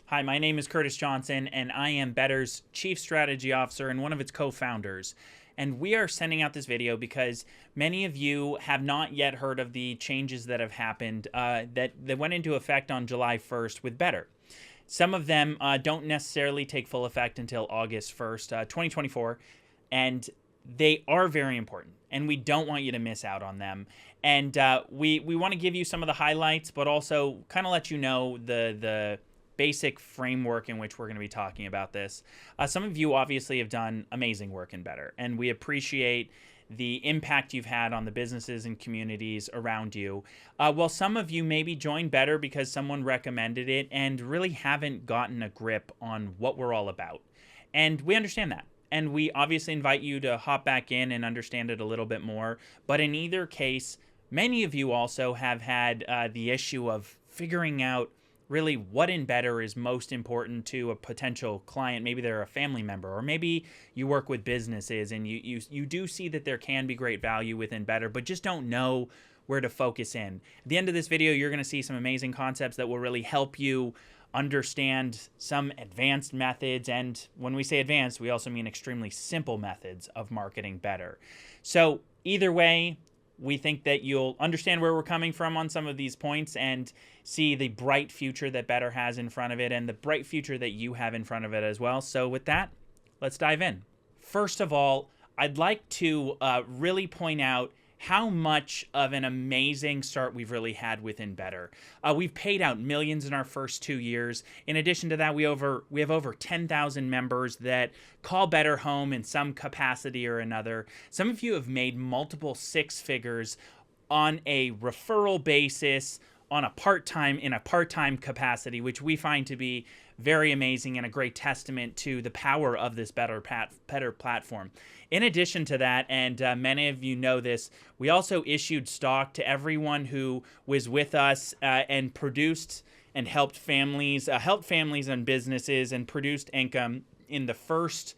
Hi, my name is Curtis Johnson, and I am Bettr's Chief Strategy Officer and one of its co-founders. And we are sending out this video because many of you have not yet heard of the changes that have happened that went into effect on July 1st with Bettr. Some of them don't necessarily take full effect until August 1st, 2024, and they are very important, and we don't want you to miss out on them. And we want to give you some of the highlights, but also kind of let you know the basic framework in which we're going to be talking about this. Some of you obviously have done amazing work in Bettr, and we appreciate the impact you've had on the businesses and communities around you. While some of you maybe joined Bettr because someone recommended it and really haven't gotten a grip on what we're all about. And we understand that. And we obviously invite you to hop back in and understand it a little bit more. But in either case, many of you also have had the issue of figuring out really what in Bettr is most important to a potential client. Maybe they're a family member, or maybe you work with businesses and you do see that there can be great value within Bettr, but just don't know where to focus in. At the end of this video, you're going to see some amazing concepts that will really help you understand some advanced methods. And when we say advanced, we also mean extremely simple methods of marketing Bettr. So either way, we think that you'll understand where we're coming from on some of these points and see the bright future that Bettr has in front of it and the bright future that you have in front of it as well. So with that, let's dive in. First of all, I'd like to really point out how much of an amazing start we've really had within Bettr. We've paid out millions in our first 2 years. In addition to that, we have over 10,000 members that call Bettr home in some capacity or another. Some of you have made multiple six figures on a referral basis, in a part-time capacity, which we find to be very amazing and a great testament to the power of this Bettr platform. In addition to that, and many of you know this, we also issued stock to everyone who was with us and produced and helped families and businesses and produced income in the first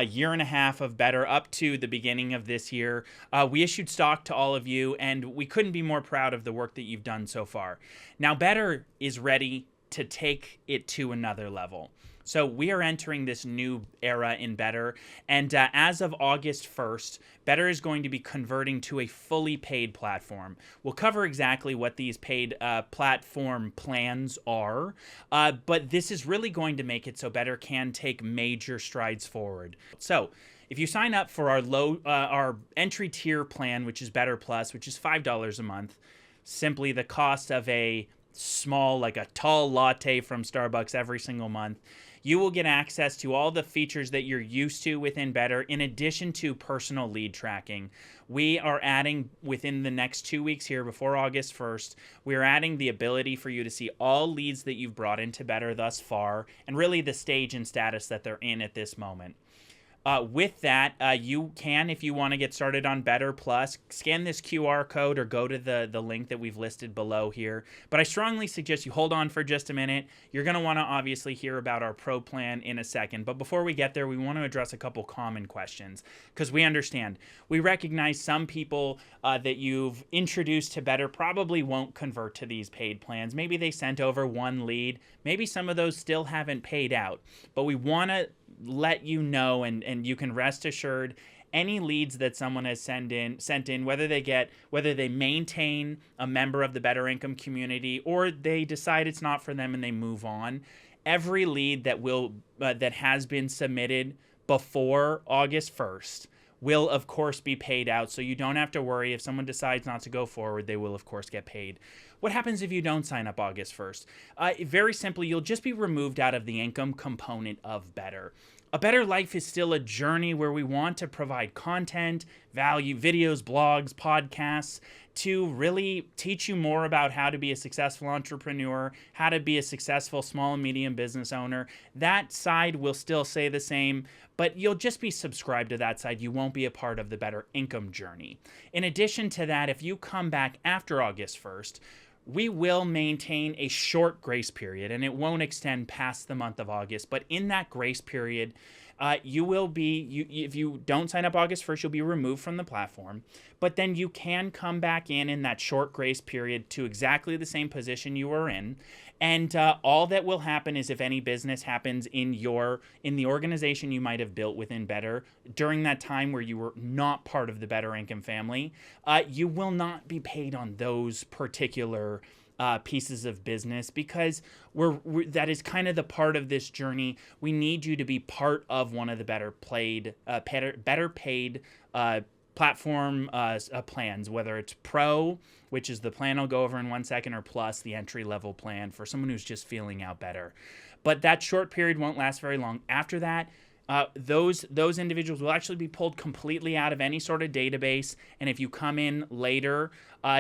year and a half of Bettr up to the beginning of this year. We issued stock to all of you, and we couldn't be more proud of the work that you've done so far. Now, Bettr is ready to take it to another level. So we are entering this new era in Bettr, and as of August 1st, Bettr is going to be converting to a fully paid platform. We'll cover exactly what these paid platform plans are, but this is really going to make it so Bettr can take major strides forward. So if you sign up for our entry tier plan, which is Bettr Plus, which is $5 a month, simply the cost of a small, like a tall latte from Starbucks every single month, you will get access to all the features that you're used to within Bettr, in addition to personal lead tracking. We are adding, within the next 2 weeks here before August 1st, we're adding the ability for you to see all leads that you've brought into Bettr thus far, and really the stage and status that they're in at this moment. With that, you can, if you want to get started on Bettr Plus, scan this QR code or go to the link that we've listed below here. But I strongly suggest you hold on for just a minute. You're going to want to obviously hear about our Pro plan in a second. But before we get there, we want to address a couple common questions, because we understand. We recognize some people that you've introduced to Bettr probably won't convert to these paid plans. Maybe they sent over one lead. Maybe some of those still haven't paid out. But we want to let you know, and you can rest assured, any leads that someone has sent in, whether they maintain a member of the Bettr Income community or they decide it's not for them and they move on, every lead that has been submitted before August 1st will of course be paid out. So you don't have to worry. If someone decides not to go forward, they will of course get paid. What happens if you don't sign up August 1st? Very simply, you'll just be removed out of the income component of Bettr. A Better Life is still a journey where we want to provide content, value, videos, blogs, podcasts, to really teach you more about how to be a successful entrepreneur, how to be a successful small and medium business owner. That side will still stay the same, but you'll just be subscribed to that side. You won't be a part of the Bettr Income journey. In addition to that, if you come back after August 1st, we will maintain a short grace period, and it won't extend past the month of August. But in that grace period, you will be, if you don't sign up August 1st, you'll be removed from the platform. But then you can come back in that short grace period to exactly the same position you were in. And all that will happen is if any business happens in the organization you might have built within Bettr during that time where you were not part of the Bettr income family, you will not be paid on those particular pieces of business, because that is kind of the part of this journey. We need you to be part of one of the better paid platform plans, whether it's Pro, which is the plan I'll go over in 1 second, or Plus, the entry-level plan for someone who's just feeling out better. But that short period won't last very long. After that, those individuals will actually be pulled completely out of any sort of database, and if you come in later,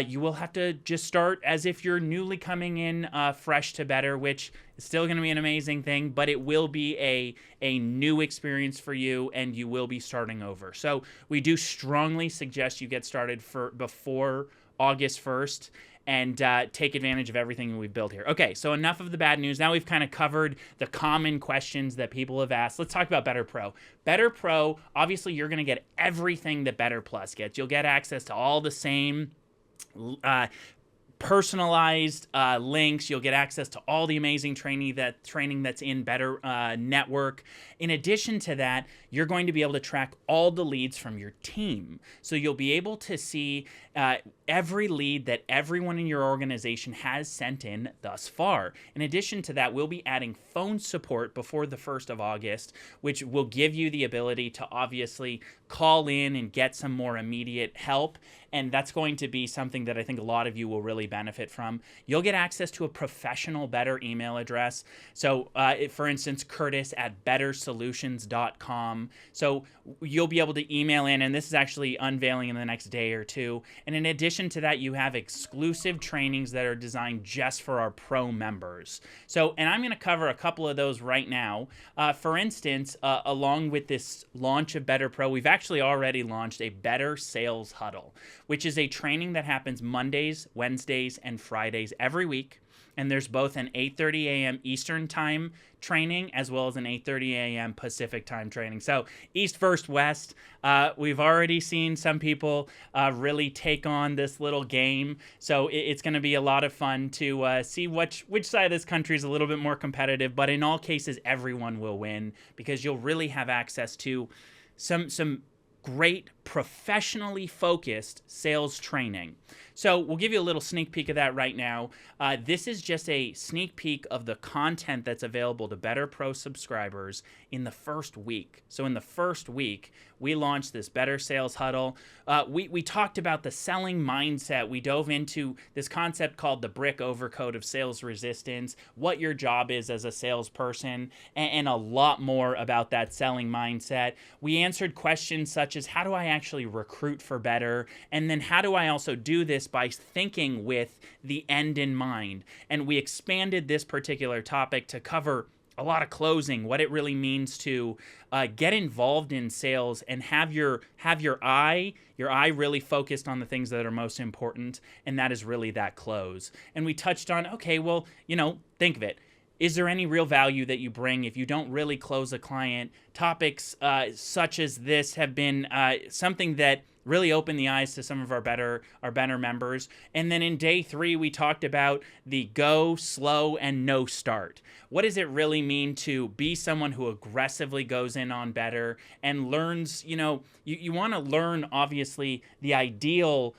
you will have to just start as if you're newly coming in fresh to Bettr, which is still going to be an amazing thing, but it will be a new experience for you, and you will be starting over. So we do strongly suggest you get started before August 1st and take advantage of everything we've built here. Okay, so enough of the bad news. Now we've kind of covered the common questions that people have asked. Let's talk about Bettr Pro. Bettr Pro, obviously you're going to get everything that Bettr Plus gets. You'll get access to all the same personalized links. You'll get access to all the amazing training that's in Bettr Network. In addition to that, you're going to be able to track all the leads from your team. So you'll be able to see every lead that everyone in your organization has sent in thus far. In addition to that, we'll be adding phone support before the 1st of August, which will give you the ability to obviously call in and get some more immediate help. And that's going to be something that I think a lot of you will really benefit from. You'll get access to a professional Bettr email address. So for instance, Curtis at bettersolutions.com. So you'll be able to email in, and this is actually unveiling in the next day or two. And in addition to that, you have exclusive trainings that are designed just for our Pro members. So, and I'm going to cover a couple of those right now. For instance, along with this launch of Bettr Pro, we've actually already launched a Bettr Sales Huddle, which is a training that happens Mondays, Wednesdays, and Fridays every week. And there's both an 8:30 a.m. Eastern time training as well as an 8:30 a.m. Pacific time training. So East versus West, we've already seen some people really take on this little game. So it's going to be a lot of fun to see which side of this country is a little bit more competitive. But in all cases, everyone will win, because you'll really have access to some great professionally focused sales training. So we'll give you a little sneak peek of that right now. This is just a sneak peek of the content that's available to Bettr Pro subscribers in the first week. So in the first week, we launched this Bettr Sales Huddle. We talked about the selling mindset. We dove into this concept called the brick overcoat of sales resistance, what your job is as a salesperson, and a lot more about that selling mindset. We answered questions such as, how do I actually recruit for Bettr? And then how do I also do this by thinking with the end in mind? And we expanded this particular topic to cover a lot of closing, what it really means to get involved in sales and have your eye really focused on the things that are most important, and that is really that close. And we touched on, okay, well, think of it. Is there any real value that you bring if you don't really close a client? Topics such as this have been something that really opened the eyes to some of our Bettr members. And then in day 3, we talked about the go, slow, and no start. What does it really mean to be someone who aggressively goes in on Bettr and learns, you want to learn, obviously, the ideal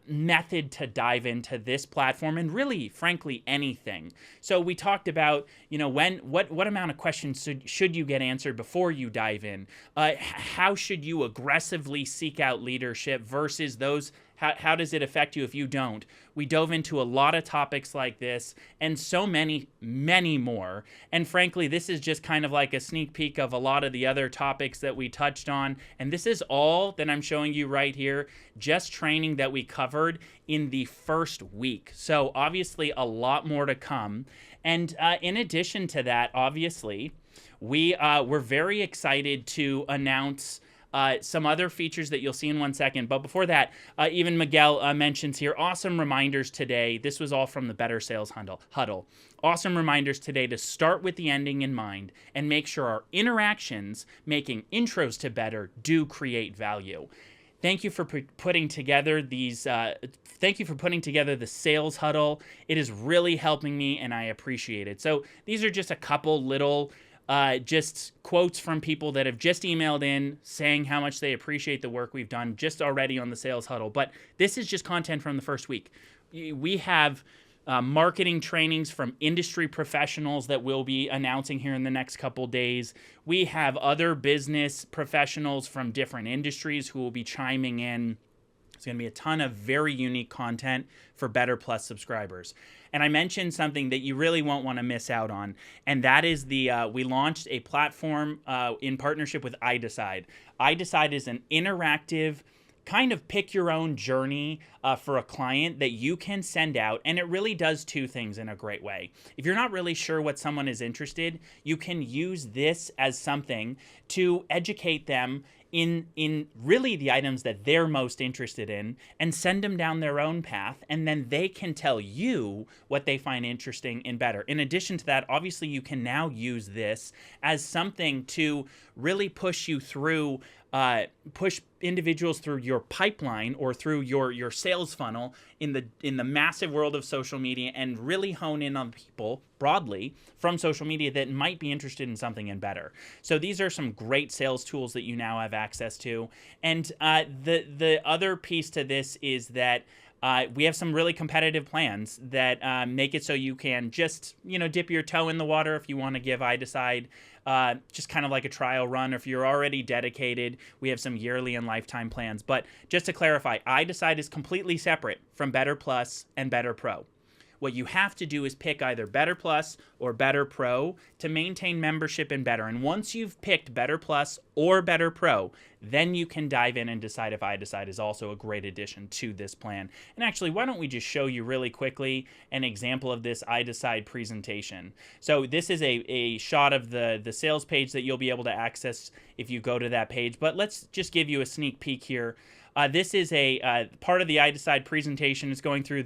method to dive into this platform, and really, frankly, anything. So we talked about, what amount of questions should you get answered before you dive in? How should you aggressively seek out leadership versus those? How does it affect you if you don't? We dove into a lot of topics like this and so many, many more. And frankly, this is just kind of like a sneak peek of a lot of the other topics that we touched on. And this is all that I'm showing you right here, just training that we covered in the first week. So obviously a lot more to come. And in addition to that, obviously, we're very excited to announce some other features that you'll see in 1 second. But before that, even Miguel mentions here, awesome reminders today. This was all from the Bettr Sales Huddle. Awesome reminders today to start with the ending in mind and make sure our interactions making intros to Bettr do create value. Thank you for putting together these. Thank you for putting together the sales huddle. It is really helping me, and I appreciate it. So these are just a couple little just quotes from people that have just emailed in saying how much they appreciate the work we've done just already on the sales huddle. But this is just content from the first week. We have marketing trainings from industry professionals that we'll be announcing here in the next couple days. We have other business professionals from different industries who will be chiming in. It's going to be a ton of very unique content for Bettr Plus subscribers. And I mentioned something that you really won't want to miss out on, and that is we launched a platform in partnership with iDecide. iDecide is an interactive kind of pick your own journey for a client that you can send out, and it really does two things in a great way. If you're not really sure what someone is interested, you can use this as something to educate them in really the items that they're most interested in and send them down their own path, and then they can tell you what they find interesting in Bettr. In addition to that, obviously you can now use this as something to really push you through push individuals through your pipeline or through your sales funnel in the massive world of social media, and really hone in on people broadly from social media that might be interested in something in Bettr. So these are some great sales tools that you now have access to. And the other piece to this is that we have some really competitive plans that make it so you can just, dip your toe in the water if you want to give iDecide just kind of like a trial run. Or if you're already dedicated, we have some yearly and lifetime plans. But just to clarify, iDecide is completely separate from Bettr Plus and Bettr Pro. What you have to do is pick either Bettr Plus or Bettr Pro to maintain membership in Bettr. And once you've picked Bettr Plus or Bettr Pro, then you can dive in and decide if iDecide is also a great addition to this plan. And actually, why don't we just show you really quickly an example of this iDecide presentation. So this is a shot of the sales page that you'll be able to access if you go to that page. But let's just give you a sneak peek here. This is a part of the iDecide presentation. It's going through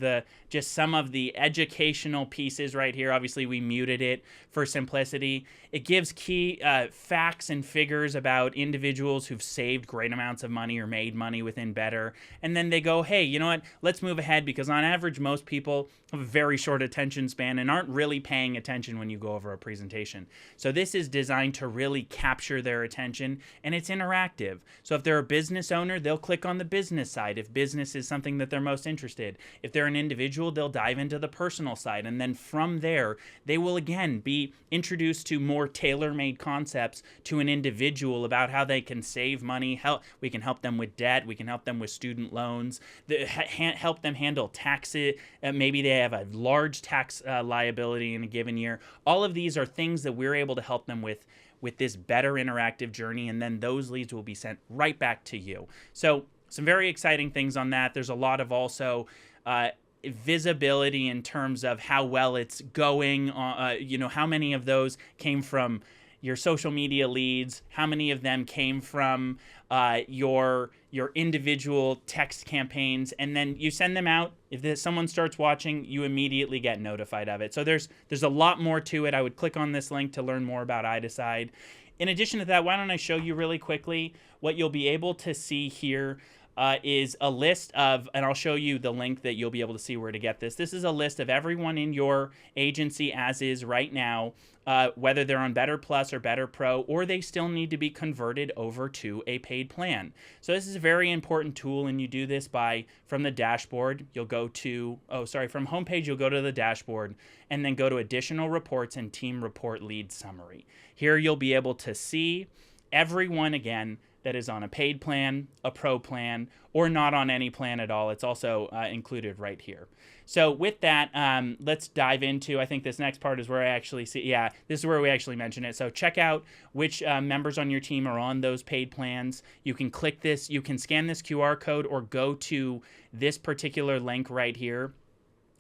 just some of the educational pieces right here. Obviously, we muted it for simplicity. It gives key facts and figures about individuals who've saved great amounts of money or made money within Bettr. And then they go, hey, you know what? Let's move ahead, because on average, most people have a very short attention span and aren't really paying attention when you go over a presentation. So this is designed to really capture their attention, and it's interactive. So if they're a business owner, they'll click on the business side if business is something that they're most interested. If they're an individual, they'll dive into the personal side, and then from there they will again be introduced to more tailor-made concepts to an individual about how they can save money. We can help them with debt, we can help them with student loans, help them handle taxes. Maybe they have a large tax liability in a given year. All of these are things that we're able to help them with this Bettr interactive journey, and then those leads will be sent right back to you. So some very exciting things on that. There's a lot of also visibility in terms of how well it's going. How many of those came from your social media leads, how many of them came from your individual text campaigns, and then you send them out. If someone starts watching, you immediately get notified of it. So there's a lot more to it. I would click on this link to learn more about iDecide. In addition to that, why don't I show you really quickly what you'll be able to see here. Is a list of, and I'll show you the link that you'll be able to see where to get this. This is a list of everyone in your agency as is right now, whether they're on Bettr Plus or Bettr Pro, or they still need to be converted over to a paid plan. So this is a very important tool, and you do this from the dashboard. You'll go to, from homepage, you'll go to the dashboard, and then go to additional reports and team report lead summary. Here you'll be able to see everyone again that is on a paid plan, a pro plan, or not on any plan at all. It's also included right here. So with that, let's dive into, I think this next part is where I actually see, this is where we actually mention it. So check out which members on your team are on those paid plans. You can click this, you can scan this QR code or go to this particular link right here.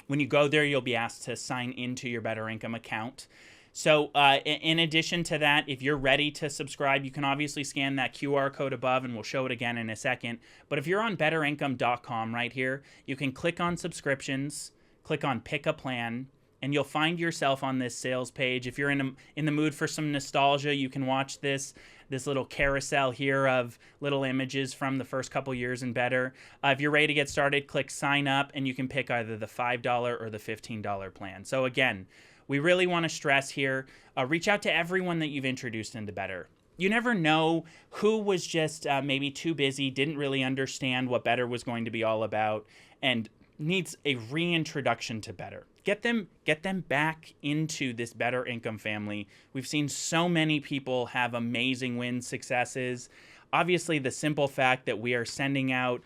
When you go there, you'll be asked to sign into your Bettr Income account. So in addition to that, if you're ready to subscribe, you can obviously scan that QR code above, and we'll show it again in a second. But if you're on betterincome.com right here, you can click on subscriptions, click on pick a plan, and you'll find yourself on this sales page. If you're in the mood for some nostalgia, you can watch this little carousel here of little images from the first couple years in Bettr. If you're ready to get started, click sign up, and you can pick either the $5 or the $15 plan. So again, we really want to stress here, reach out to everyone that you've introduced into Bettr. You never know who was just maybe too busy, didn't really understand what Bettr was going to be all about, and needs a reintroduction to Bettr. Get them back into this Bettr income family. We've seen so many people have amazing wins, successes. Obviously, the simple fact that we are sending out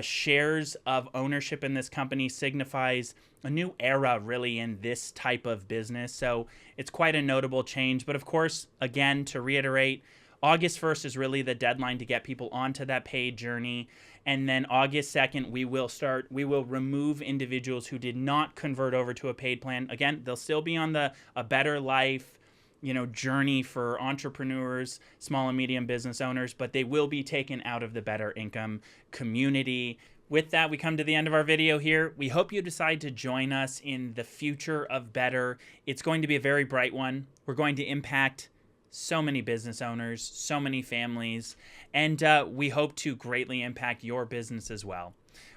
shares of ownership in this company signifies a new era really in this type of business. So it's quite a notable change. But of course, again, to reiterate, August 1st is really the deadline to get people onto that paid journey. And then August 2nd, we will remove individuals who did not convert over to a paid plan. Again, they'll still be on a Bettr life, journey for entrepreneurs, small and medium business owners, but they will be taken out of the Bettr income community. With that, we come to the end of our video here. We hope you decide to join us in the future of Bettr. It's going to be a very bright one. We're going to impact so many business owners, so many families, and we hope to greatly impact your business as well.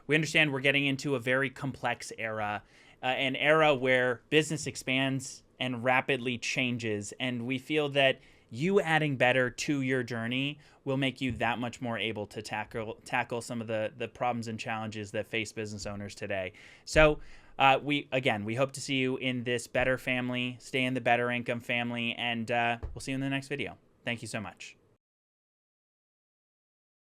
We understand we're getting into a very complex era, an era where business expands and rapidly changes, and we feel that you adding Bettr to your journey will make you that much more able to tackle some of the problems and challenges that face business owners today. So we hope to see you in this Bettr family, stay in the Bettr income family, and we'll see you in the next video. Thank you so much.